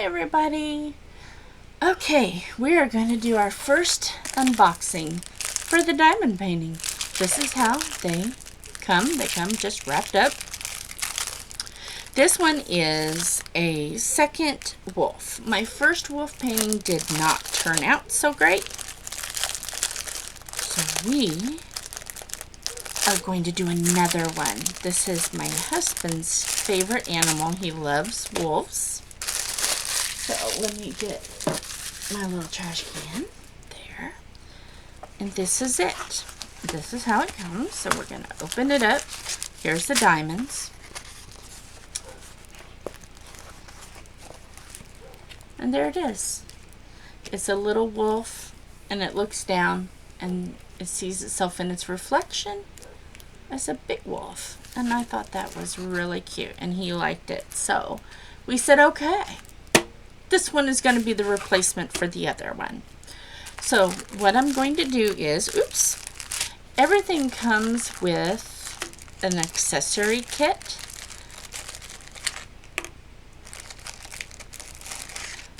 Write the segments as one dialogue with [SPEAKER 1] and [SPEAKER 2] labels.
[SPEAKER 1] everybody. Okay, we are going to do our first unboxing for the diamond painting. This is how they come. They come just wrapped up. This one is a second wolf. My first wolf painting did not turn out so great. So we are going to do another one. This is my husband's favorite animal. He loves wolves. So let me get my little trash can there. And this is it. This is how it comes. So we're going to open it up. Here's the diamonds. And there it is. It's a little wolf, and it looks down and it sees itself in its reflection as a big wolf. And I thought that was really cute, and he liked it. So we said, okay, this one is going to be the replacement for the other one. So what I'm going to do is, everything comes with an accessory kit.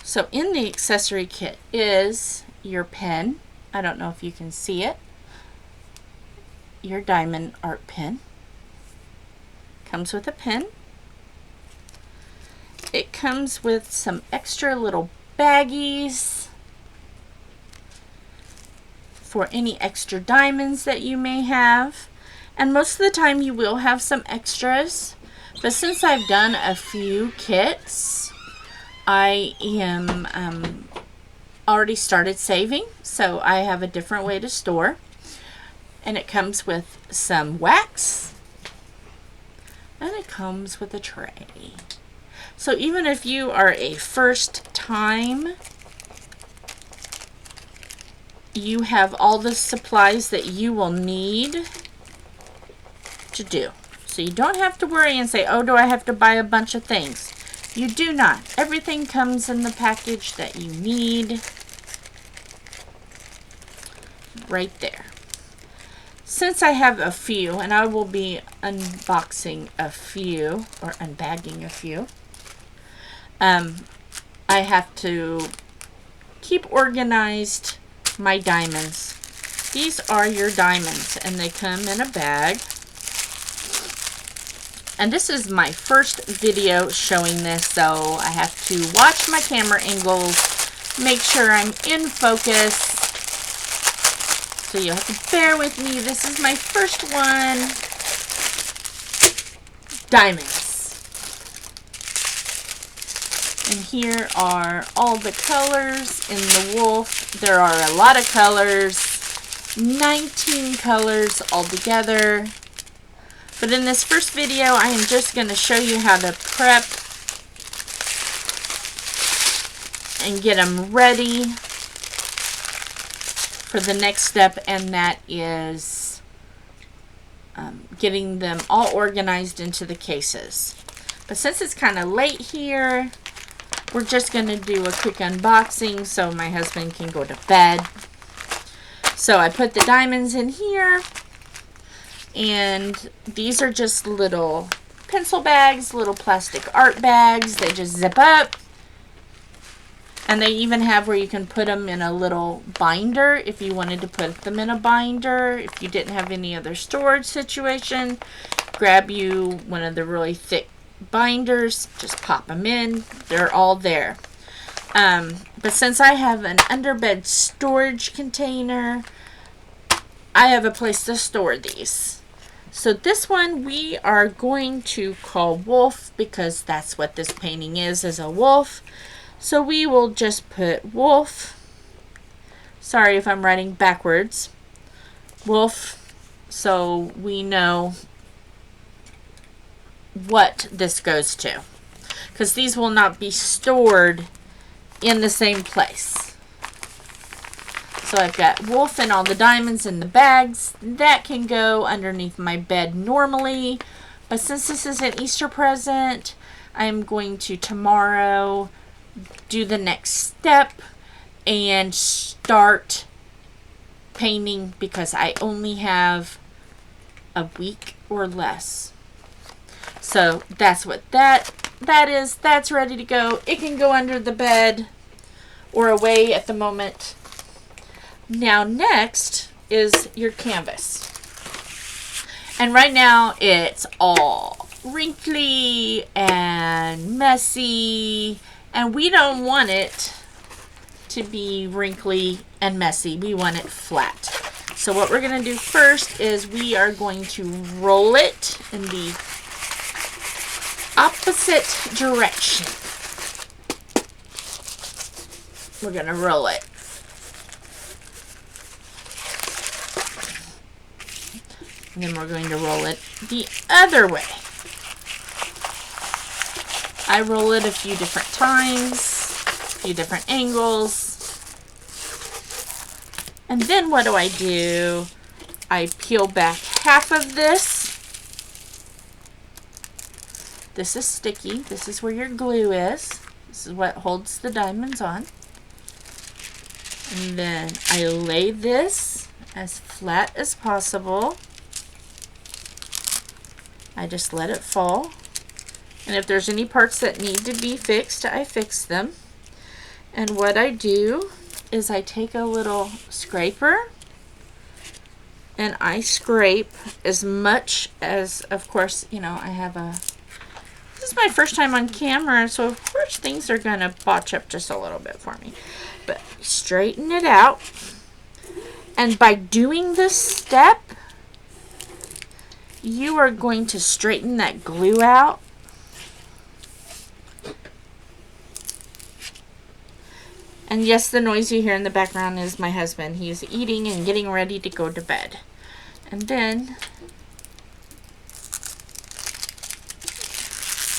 [SPEAKER 1] So in the accessory kit is your pen. I don't know if you can see it. Your diamond art pen. Comes with a pen. It comes with some extra little baggies for any extra diamonds that you may have. And most of the time you will have some extras. But since I've done a few kits, I am already started saving. So I have a different way to store. And it comes with some wax. And it comes with a tray. So even if you are a first time, you have all the supplies that you will need to do. So you don't have to worry and say, oh, do I have to buy a bunch of things? You do not. Everything comes in the package that you need right there. Since I have a few, and I will be unboxing a few, or unbagging a few, I have to keep organized my diamonds. These are your diamonds, and they come in a bag. And this is my first video showing this, so I have to watch my camera angles, make sure I'm in focus. So you'll have to bear with me. This is my first one. Diamonds. And here are all the colors in the wolf. There are a lot of colors, 19 colors altogether. But in this first video, I am just going to show you how to prep and get them ready for the next step, and that is getting them all organized into the cases. But since it's kind of late here, we're just going to do a quick unboxing so my husband can go to bed. So I put the diamonds in here. And these are just little pencil bags, little plastic art bags. They just zip up. And they even have where you can put them in a little binder if you wanted to put them in a binder. If you didn't have any other storage situation, grab you one of the really thick binders, just pop them in. They're all there. But since I have an underbed storage container, I have a place to store these. So this one we are going to call Wolf, because that's what this painting is a wolf. So we will just put Wolf. Sorry if I'm writing backwards. Wolf, so we know what this goes to, because these will not be stored in the same place. So I've got Wolf and all the diamonds in the bags. That can go underneath my bed normally. But since this is an Easter present, I'm going to tomorrow do the next step and start painting, because I only have a week or less. So that's what that that's ready to go. It can go under the bed or away at the moment. Now next is your canvas. And right now it's all wrinkly and messy, and we don't want it to be wrinkly and messy. We want it flat. So what we're going to do first is we are going to roll it in the opposite direction. We're going to roll it. And then we're going to roll it the other way. I roll it a few different times, a few different angles. And then what do? I peel back half of this. This is sticky. This is where your glue is. This is what holds the diamonds on. And then I lay this as flat as possible. I just let it fall. And if there's any parts that need to be fixed, I fix them. And what I do is I take a little scraper and I scrape as much as, of course, you know, this is my first time on camera, so of course things are gonna botch up just a little bit for me. But straighten it out. And by doing this step, you are going to straighten that glue out. And yes, the noise you hear in the background is my husband. He's eating and getting ready to go to bed. And then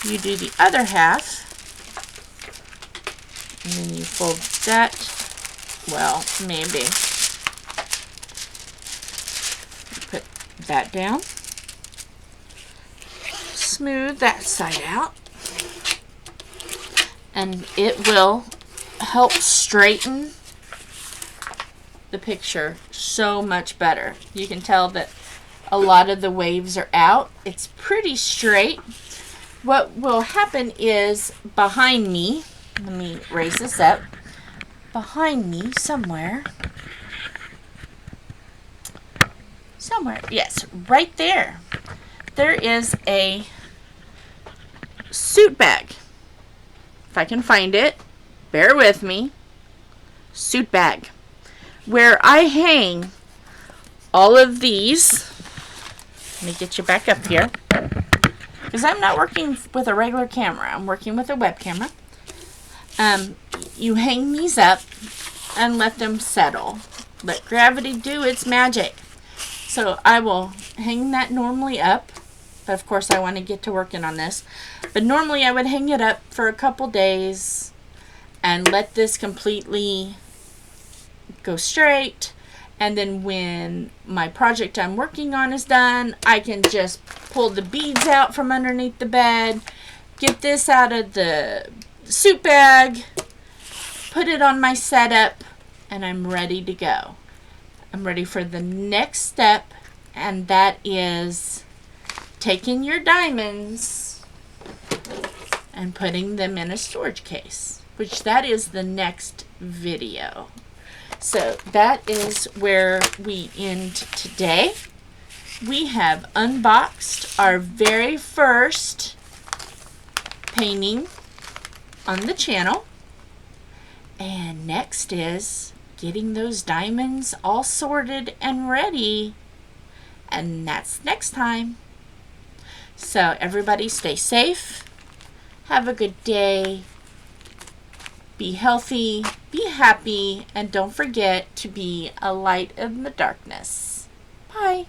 [SPEAKER 1] you do the other half. And then you fold that. Well, maybe. Put that down. Smooth that side out. And it will help straighten the picture so much better. You can tell that a lot of the waves are out. It's pretty straight. What will happen is behind me, let me raise this up, behind me somewhere, yes, right there, there is a suit bag. If I can find it, bear with me. Suit bag. Where I hang all of these. Let me get you back up here. Because I'm not working with a regular camera. I'm working with a web camera. You hang these up and let them settle. Let gravity do its magic. So I will hang that normally up. But of course I want to get to working on this. But normally I would hang it up for a couple days and let this completely go straight. And then when my project I'm working on is done, I can just pull the beads out from underneath the bed, get this out of the suit bag, put it on my setup, and I'm ready to go. I'm ready for the next step, and that is taking your diamonds and putting them in a storage case, which that is the next video. So that is where we end today. We have unboxed our very first painting on the channel. And next is getting those diamonds all sorted and ready. And that's next time. So everybody stay safe. Have a good day. Be healthy, be happy, and don't forget to be a light in the darkness. Bye.